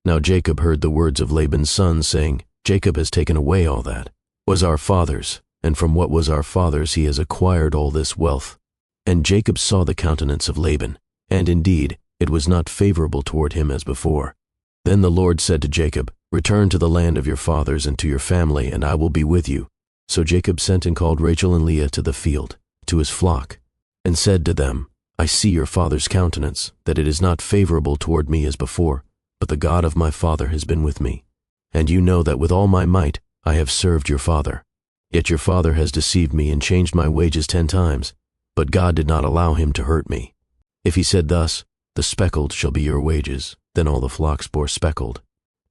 Now Jacob heard the words of Laban's sons, saying, Jacob has taken away all that was our father's, and from what was our father's he has acquired all this wealth. And Jacob saw the countenance of Laban, and indeed it was not favorable toward him as before. Then the Lord said to Jacob, Return to the land of your fathers and to your family, and I will be with you. So Jacob sent and called Rachel and Leah to the field, to his flock, and said to them, I see your father's countenance, that it is not favorable toward me as before, but the God of my father has been with me. And you know that with all my might I have served your father. Yet your father has deceived me and changed my wages 10 times, but God did not allow him to hurt me. If he said thus, The speckled shall be your wages, then all the flocks bore speckled.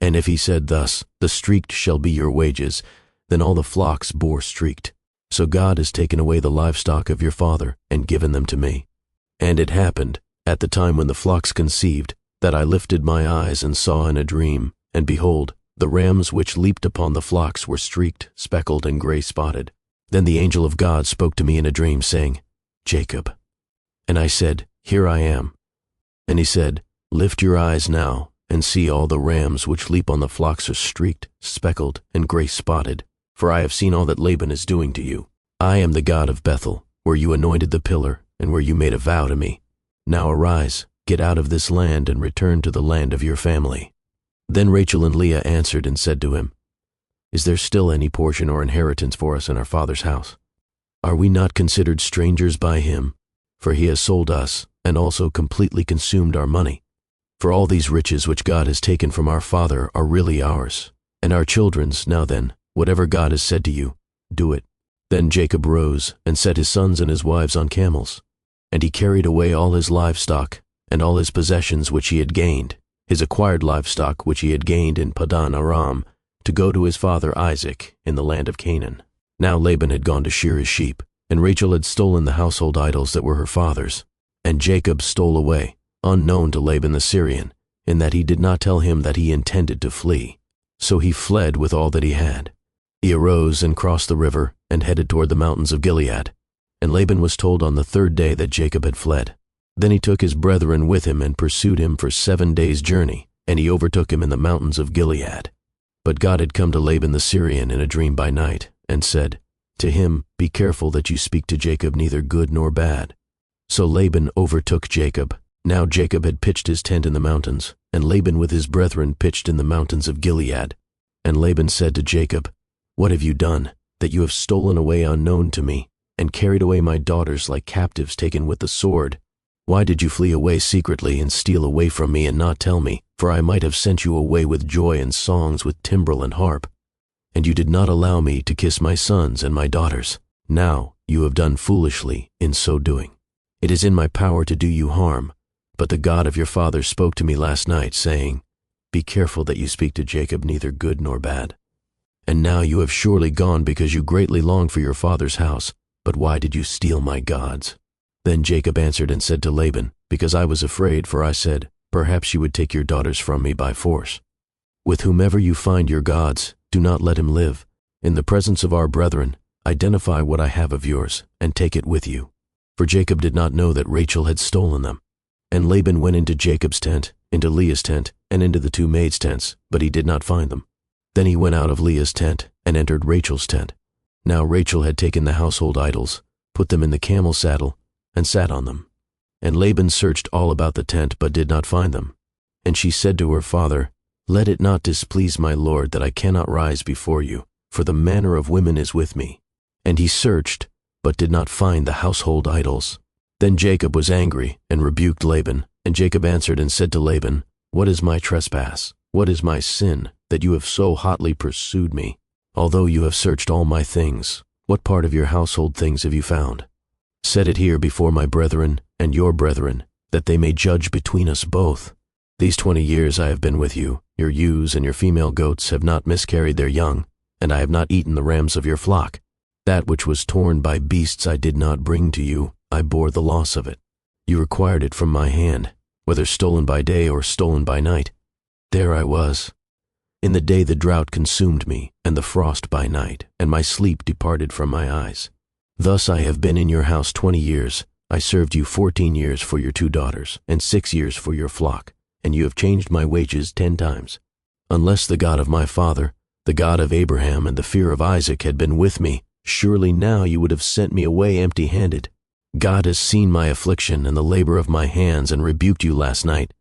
And if he said thus, The streaked shall be your wages, then all the flocks bore streaked. So God has taken away the livestock of your father and given them to me. And it happened, at the time when the flocks conceived, that I lifted my eyes and saw in a dream, and behold, the rams which leaped upon the flocks were streaked, speckled, and gray-spotted. Then the angel of God spoke to me in a dream, saying, Jacob. And I said, Here I am. And he said, Lift your eyes now, and see all the rams which leap on the flocks are streaked, speckled, and gray-spotted, for I have seen all that Laban is doing to you. I am the God of Bethel, where you anointed the pillar, and where you made a vow to me. Now arise, get out of this land, and return to the land of your family. Then Rachel and Leah answered and said to him, Is there still any portion or inheritance for us in our father's house? Are we not considered strangers by him? For he has sold us, and also completely consumed our money. For all these riches which God has taken from our father are really ours, and our children's. Now then, whatever God has said to you, do it. Then Jacob rose and set his sons and his wives on camels, and he carried away all his livestock and all his possessions which he had gained, his acquired livestock which he had gained in Padan-aram, to go to his father Isaac in the land of Canaan. Now Laban had gone to shear his sheep, and Rachel had stolen the household idols that were her father's. And Jacob stole away, unknown to Laban the Syrian, in that he did not tell him that he intended to flee. So he fled with all that he had. He arose and crossed the river and headed toward the mountains of Gilead. And Laban was told on the 3rd day that Jacob had fled. Then he took his brethren with him and pursued him for 7 days' journey, and he overtook him in the mountains of Gilead. But God had come to Laban the Syrian in a dream by night, and said to him, Be careful that you speak to Jacob neither good nor bad. So Laban overtook Jacob. Now Jacob had pitched his tent in the mountains, and Laban with his brethren pitched in the mountains of Gilead. And Laban said to Jacob, What have you done, that you have stolen away unknown to me, and carried away my daughters like captives taken with the sword? Why did you flee away secretly and steal away from me and not tell me? For I might have sent you away with joy and songs with timbrel and harp. And you did not allow me to kiss my sons and my daughters. Now you have done foolishly in so doing. It is in my power to do you harm, but the God of your father spoke to me last night, saying, Be careful that you speak to Jacob neither good nor bad. And now you have surely gone because you greatly longed for your father's house, but why did you steal my gods? Then Jacob answered and said to Laban, Because I was afraid, for I said, Perhaps you would take your daughters from me by force. With whomever you find your gods, do not let him live. In the presence of our brethren, identify what I have of yours, and take it with you. For Jacob did not know that Rachel had stolen them. And Laban went into Jacob's tent, into Leah's tent, and into the 2 maids' tents, but he did not find them. Then he went out of Leah's tent and entered Rachel's tent. Now Rachel had taken the household idols, put them in the camel saddle, and sat on them. And Laban searched all about the tent, but did not find them. And she said to her father, Let it not displease my lord that I cannot rise before you, for the manner of women is with me. And he searched, but did not find the household idols. Then Jacob was angry and rebuked Laban. And Jacob answered and said to Laban, What is my trespass? What is my sin, that you have so hotly pursued me? Although you have searched all my things, what part of your household things have you found? Set it here before my brethren and your brethren, that they may judge between us both. These 20 years I have been with you. Your ewes and your female goats have not miscarried their young, and I have not eaten the rams of your flock. That which was torn by beasts I did not bring to you. I bore the loss of it. You required it from my hand, whether stolen by day or stolen by night. There I was. In the day the drought consumed me, and the frost by night, and my sleep departed from my eyes. Thus I have been in your house 20 years. I served you 14 years for your 2 daughters, and 6 years for your flock, and you have changed my wages 10 times. Unless the God of my father, the God of Abraham and the fear of Isaac had been with me, surely now you would have sent me away empty-handed. God has seen my affliction and the labor of my hands and rebuked you last night."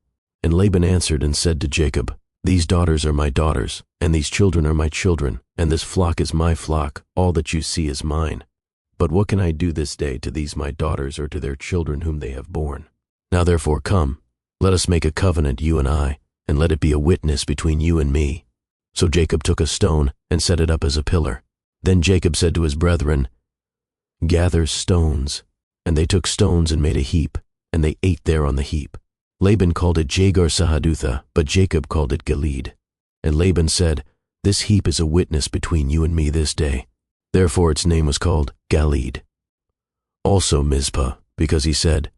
And Laban answered and said to Jacob, "These daughters are my daughters, and these children are my children, and this flock is my flock, all that you see is mine. But what can I do this day to these my daughters or to their children whom they have borne? Now therefore come, let us make a covenant, you and I, and let it be a witness between you and me." So Jacob took a stone and set it up as a pillar. Then Jacob said to his brethren, "Gather stones." And they took stones and made a heap, and they ate there on the heap. Laban called it Jagar-Sahadutha, but Jacob called it Gilead. And Laban said, "This heap is a witness between you and me this day." Therefore its name was called Gilead. Also Mizpah, because he said,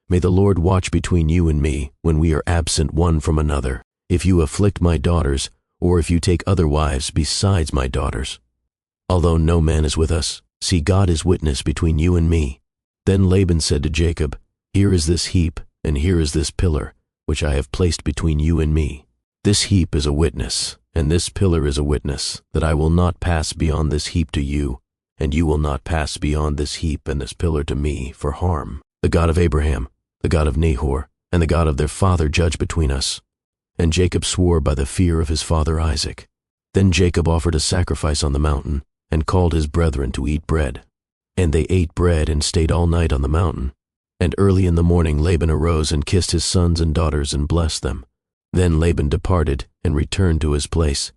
"May the Lord watch between you and me when we are absent one from another, if you afflict my daughters, or if you take other wives besides my daughters. Although no man is with us, see, God is witness between you and me." Then Laban said to Jacob, "Here is this heap, and here is this pillar, which I have placed between you and me. This heap is a witness, and this pillar is a witness, that I will not pass beyond this heap to you, and you will not pass beyond this heap and this pillar to me for harm. The God of Abraham, the God of Nahor, and the God of their father judge between us." And Jacob swore by the fear of his father Isaac. Then Jacob offered a sacrifice on the mountain, and called his brethren to eat bread. And they ate bread and stayed all night on the mountain. And early in the morning Laban arose and kissed his sons and daughters and blessed them. Then Laban departed and returned to his place,